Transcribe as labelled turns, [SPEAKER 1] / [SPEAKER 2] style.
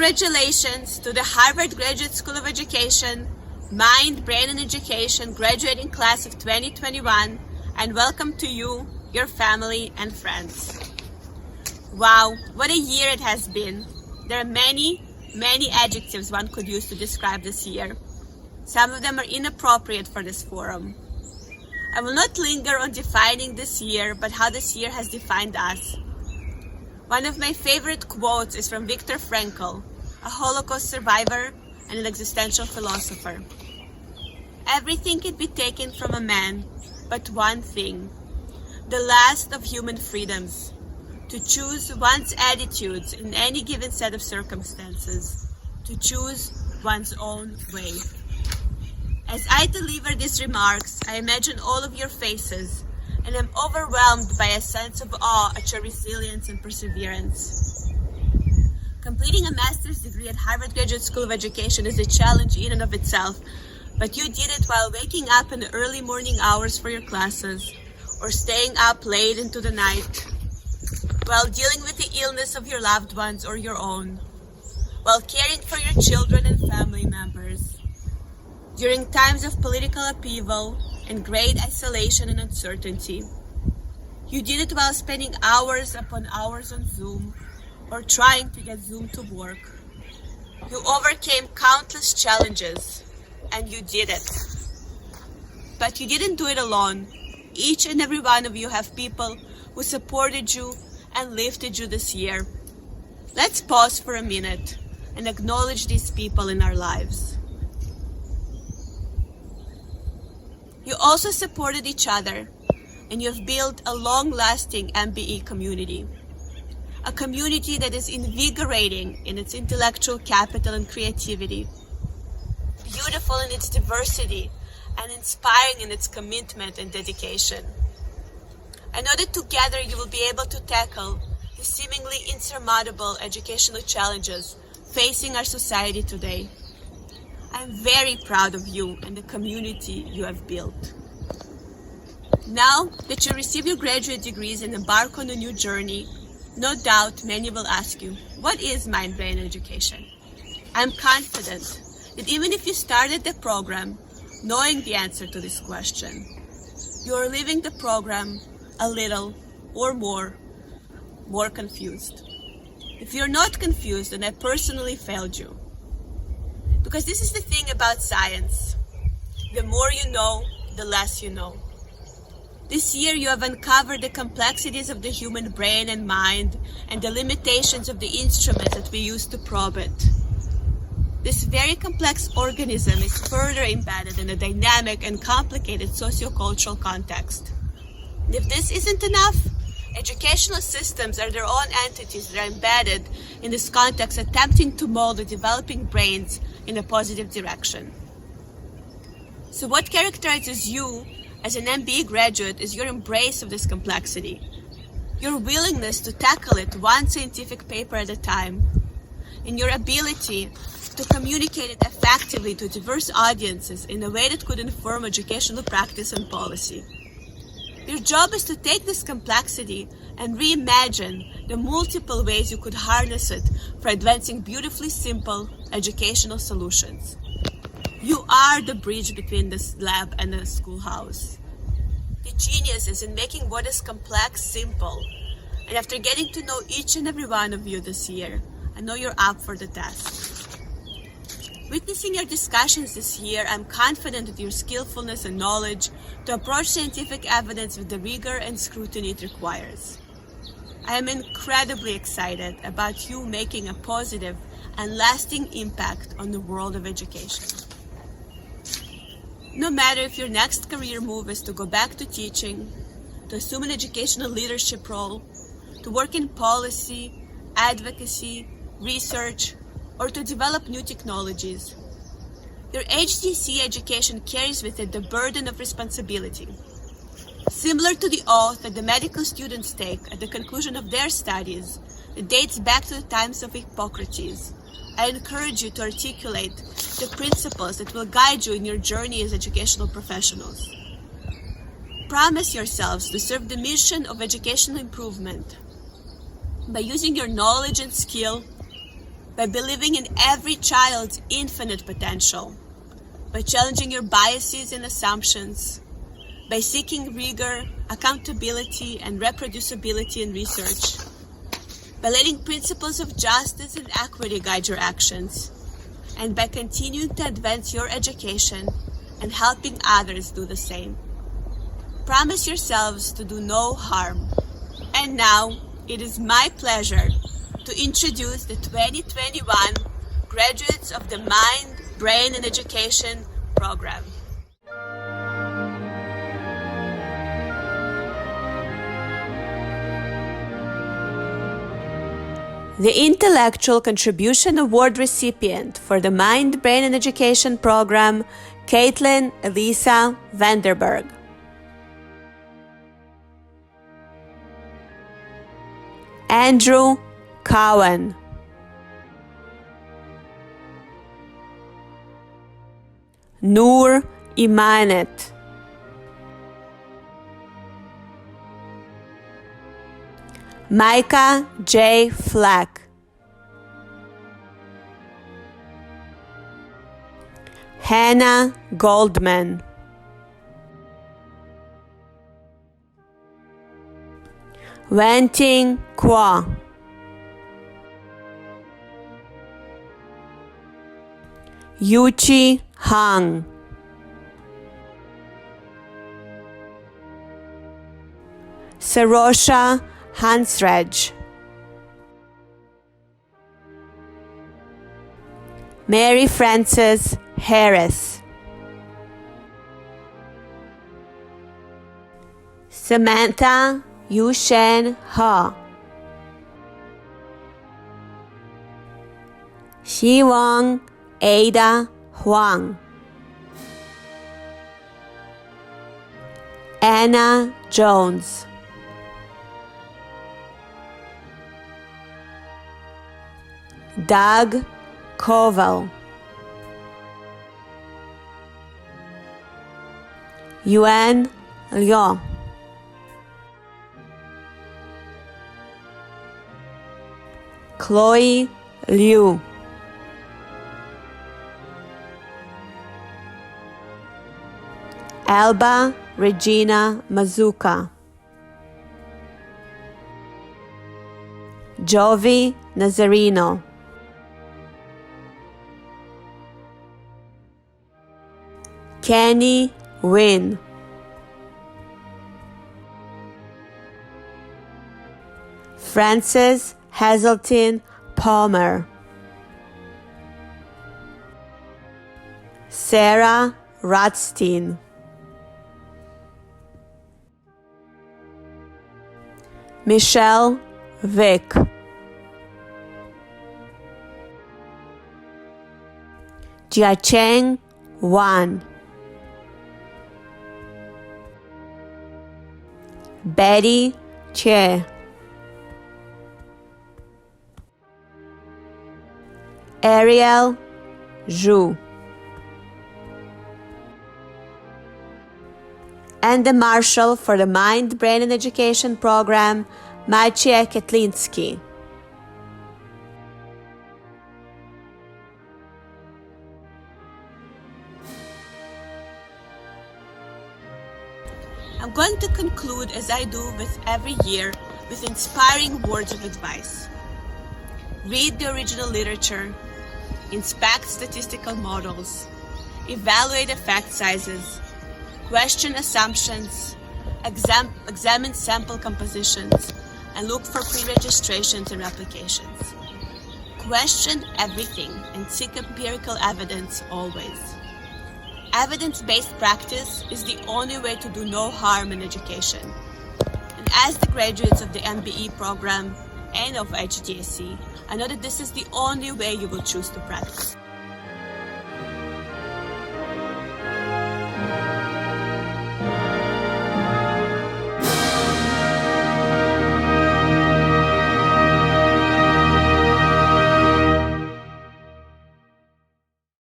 [SPEAKER 1] Congratulations to the Harvard Graduate School of Education, Mind, Brain and Education graduating class of 2021, and welcome to you, your family and friends. Wow, what a year it has been. There are many adjectives one could use to describe this year. Some of them are inappropriate for this forum. I will not linger on defining this year, but how this year has defined us. One of my favorite quotes is from Viktor Frankl, a Holocaust survivor and an existential philosopher. Everything can be taken from a man, but one thing, the last of human freedoms, to choose one's attitudes in any given set of circumstances, to choose one's own way. As I deliver these remarks, I imagine all of your faces, and I'm overwhelmed by a sense of awe at your resilience and perseverance. Completing a master's degree at Harvard Graduate School of Education is a challenge in and of itself, but you did it while waking up in the early morning hours for your classes, or staying up late into the night, while dealing with the illness of your loved ones or your own, while caring for your children and family members, during times of political upheaval and great isolation and uncertainty. You did it while spending hours upon hours on Zoom or trying to get Zoom to work. You overcame countless challenges, and you did it. But you didn't do it alone. Each and every one of you have people who supported you and lifted you this year. Let's pause for a minute and acknowledge these people in our lives. You also supported each other, and you have built a long-lasting MBE community. A community that is invigorating in its intellectual capital and creativity, beautiful in its diversity, and inspiring in its commitment and dedication. I know that together you will be able to tackle the seemingly insurmountable educational challenges facing our society today. I'm very proud of you and the community you have built. Now that you receive your graduate degrees and embark on a new journey, no doubt many will ask you, what is mind, brain, education? I'm confident that even if you started the program knowing the answer to this question, you are leaving the program a little or more confused. If you're not confused, then I personally failed you. Because this is the thing about science. The more you know, the less you know. This year you have uncovered the complexities of the human brain and mind and the limitations of the instruments that we use to probe it. This very complex organism is further embedded in a dynamic and complicated sociocultural context. And if this isn't enough, educational systems are their own entities that are embedded in this context, attempting to mold the developing brains in a positive direction. So what characterizes you as an MBA graduate is your embrace of this complexity, your willingness to tackle it one scientific paper at a time, and your ability to communicate it effectively to diverse audiences in a way that could inform educational practice and policy. Your job is to take this complexity and reimagine the multiple ways you could harness it for advancing beautifully simple educational solutions. You are the bridge between this lab and the schoolhouse. The genius is in making what is complex simple. And after getting to know each and every one of you this year, I know you're up for the task. Witnessing your discussions this year, I'm confident of your skillfulness and knowledge to approach scientific evidence with the rigor and scrutiny it requires. I am incredibly excited about you making a positive and lasting impact on the world of education. No matter if your next career move is to go back to teaching, to assume an educational leadership role, to work in policy, advocacy, research, or to develop new technologies, your HGSE education carries with it the burden of responsibility. Similar to the oath that the medical students take at the conclusion of their studies, it dates back to the times of Hippocrates. I encourage you to articulate the principles that will guide you in your journey as educational professionals. Promise yourselves to serve the mission of educational improvement by using your knowledge and skill, by believing in every child's infinite potential, by challenging your biases and assumptions, by seeking rigor, accountability, and reproducibility in research, by letting principles of justice and equity guide your actions, and by continuing to advance your education and helping others do the same. Promise yourselves to do no harm. And now, it is my pleasure to introduce the 2021 graduates of the Mind, Brain, and Education program. The Intellectual Contribution Award recipient for the Mind, Brain, and Education program, Caitlin Elisa Vanderberg. Andrew Cowen. Nur Emanet. Micah J. Fleck. Hannah Goldman. Wenting Kwa. Yuchi Huang. Sarosha Hansraj. Mary Frances Harris. Samantha Yun-Shan. Xiyuan Ada Huang. Anna Jones. Doug Kovel. Yuan Liu. Chloe Liu. Alba Regina Mazzuca. Jovi Nazareno. Kenny Nguyen. Frances Hazeltine Palmer. Sarah Rutstein. Michele Vick. Jiacheng Wan. Betty Che. Ariel Zhu. And the Marshal for the Mind, Brain, and Education program, Maciej Kietlinski. I'm going to conclude, as I do with every year, with inspiring words of advice. Read the original literature, inspect statistical models, evaluate effect sizes, question assumptions, examine sample compositions, and look for pre-registrations and replications. Question everything and seek empirical evidence always. Evidence-based practice is the only way to do no harm in education. And as the graduates of the MBE program and of HGSE, I know that this is the only way you will choose to practice.